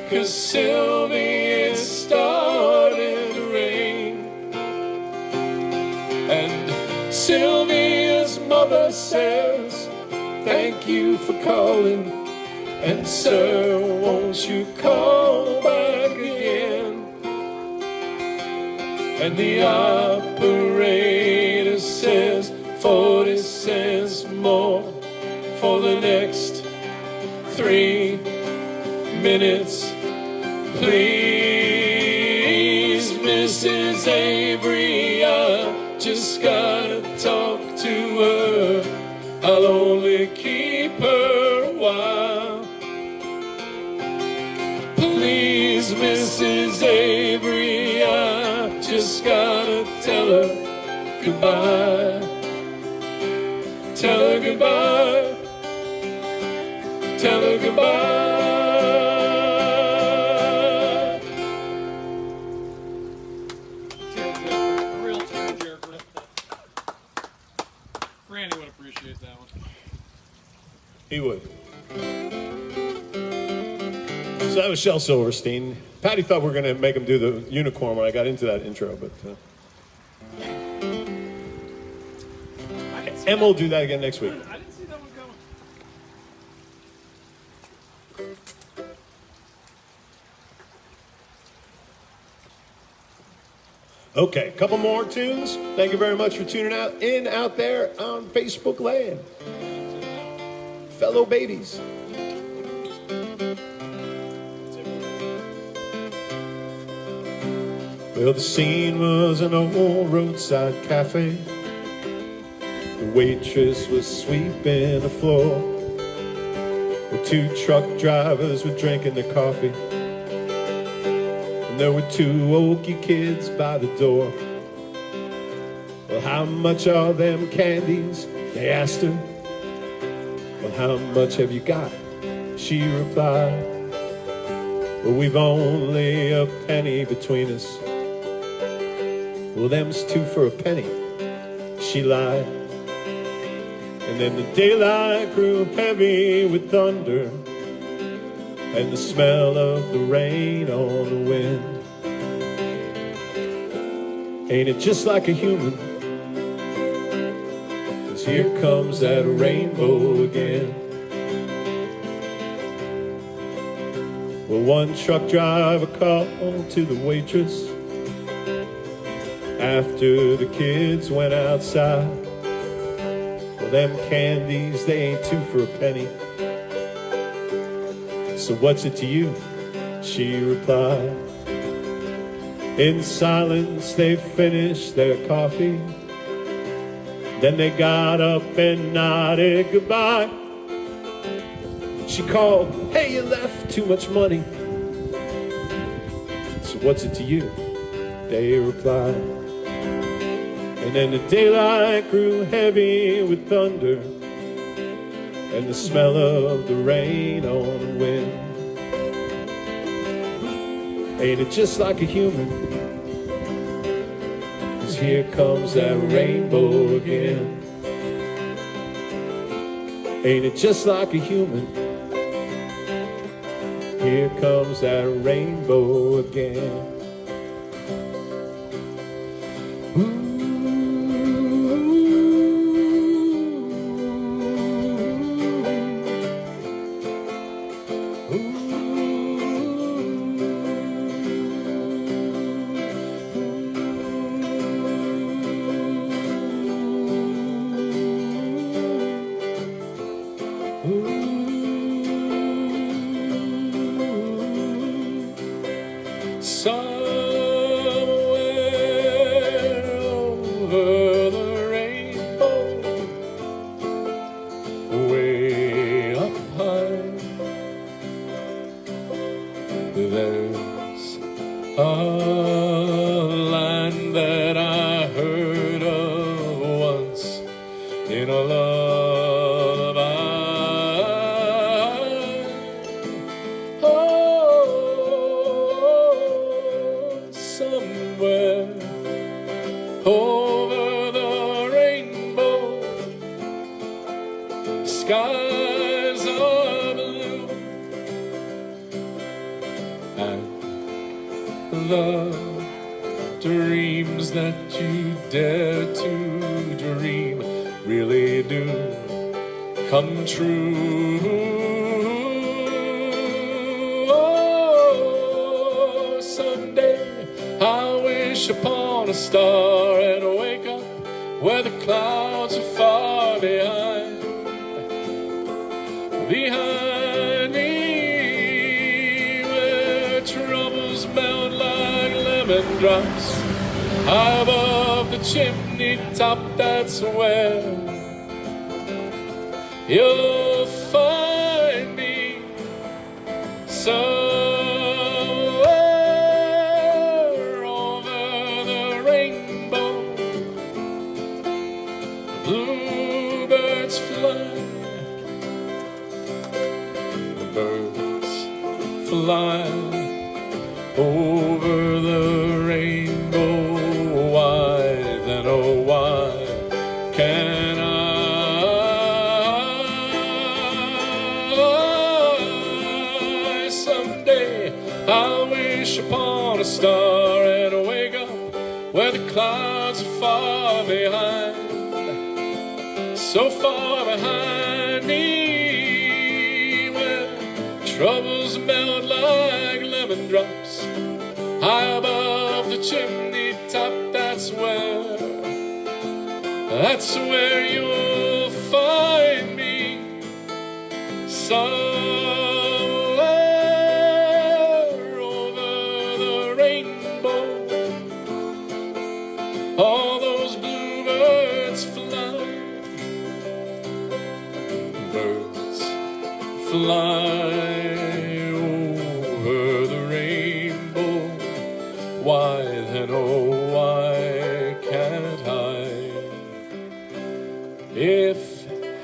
'cause Sylvia, it's starting to rain. And Sylvia's mother says, thank you for calling, and sir, won't you call back again? And the operator says 40 cents more for the next 3 minutes. Please, Mrs. Avery, I just gotta talk to her. I'll only keep her a while. Please, Mrs. Avery, I just gotta tell her goodbye. Tell her goodbye. Tell her goodbye. Real tearjerker. Randy would appreciate that one. He would. So that was Shel Silverstein. Patty thought we were going to make him do the unicorn when I got into that intro, but and we'll do that again next week. I didn't see that one coming. Okay, a couple more tunes. Thank you very much for tuning in out there on Facebook land. Fellow babies. Well, the scene was an old roadside cafe. The waitress was sweeping the floor. The 2 truck drivers were drinking their coffee. And there were 2 oaky kids by the door. Well, how much are them candies? They asked her. Well, how much have you got? She replied, well, we've only a penny between us. Well, them's 2 for a penny. She lied. And then the daylight grew heavy with thunder and the smell of the rain on the wind. Ain't it just like a human? 'Cause here comes that rainbow again. Well, one truck driver called to the waitress after the kids went outside. Well, them candies, they ain't 2 for a penny. So what's it to you? She replied. In silence they finished their coffee. Then they got up and nodded goodbye. She called, hey, you left too much money. So what's it to you? they replied. And then the daylight grew heavy with thunder and the smell of the rain on the wind. Ain't it just like a human? 'Cause here comes that rainbow again. Ain't it just like a human? Here comes that rainbow again.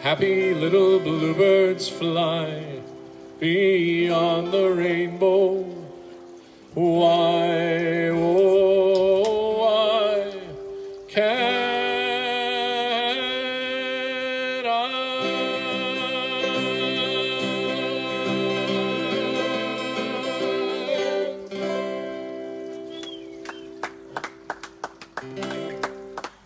Happy little bluebirds fly beyond the rainbow. Why, oh, why can't I?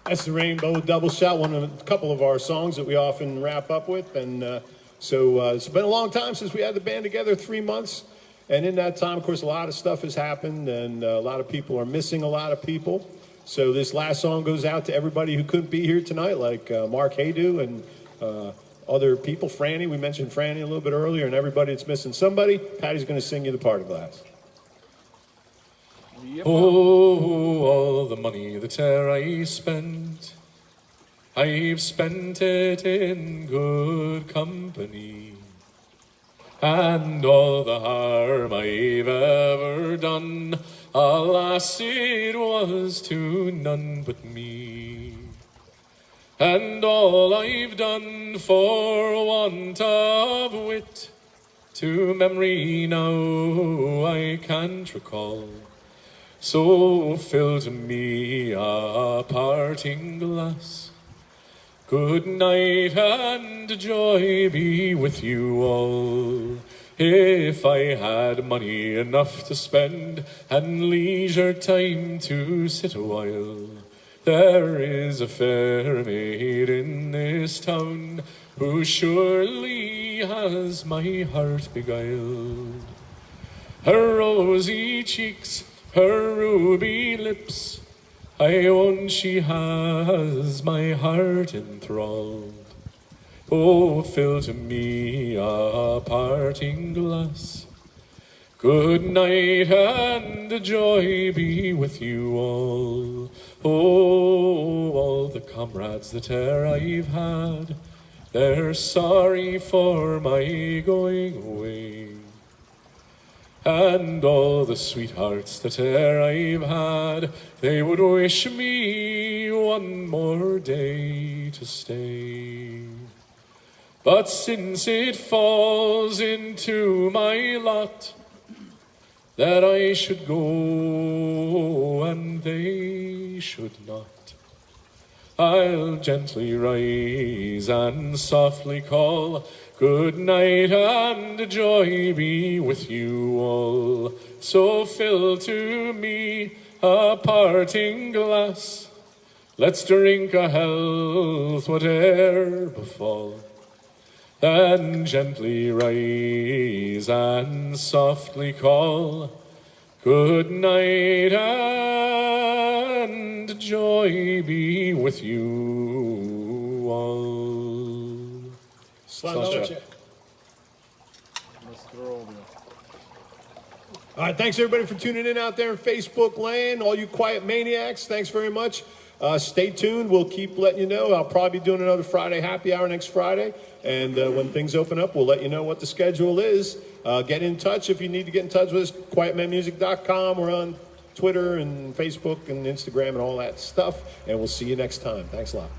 That's the Rainbow Double Shot, one of a couple of our songs that we often wrap up with. And so it's been a long time since we had the band together, 3 months. And in that time, of course, a lot of stuff has happened, and a lot of people are missing a lot of people. So this last song goes out to everybody who couldn't be here tonight, like Mark Haydu and other people. Franny, we mentioned Franny a little bit earlier, and everybody that's missing somebody. Patty's going to sing you the party glass. Yep. Oh, all the money that I spent, I've spent it in good company. And all the harm I've ever done, Alas, it was to none but me. And all I've done for want of wit, to memory now I can't recall. So fill to me a parting glass. Good night and joy be with you all. If I had money enough to spend and leisure time to sit a while, there is a fair maid in this town who surely has my heart beguiled. Her rosy cheeks, her ruby lips, I own she has my heart enthralled. Oh, fill to me a parting glass. Good night and joy be with you all. Oh, all the comrades that e'er I've had, they're sorry for my going away. And all the sweethearts that e'er I've had, they would wish me one more day to stay. But since it falls into my lot that I should go and they should not, I'll gently rise and softly call, good night and joy be with you all. So fill to me a parting glass, let's drink a health whate'er befall. Then gently rise and softly call, good night and joy be with you all. Sláinte. All right, thanks everybody for tuning in out there in Facebook land. All you quiet maniacs, thanks very much. Stay tuned. We'll keep letting you know. I'll probably be doing another Friday happy hour next Friday. And when things open up, we'll let you know what the schedule is. Get in touch if you need to get in touch with us. Quietmenmusic.com. We're on Twitter and Facebook and Instagram and all that stuff. And we'll see you next time. Thanks a lot.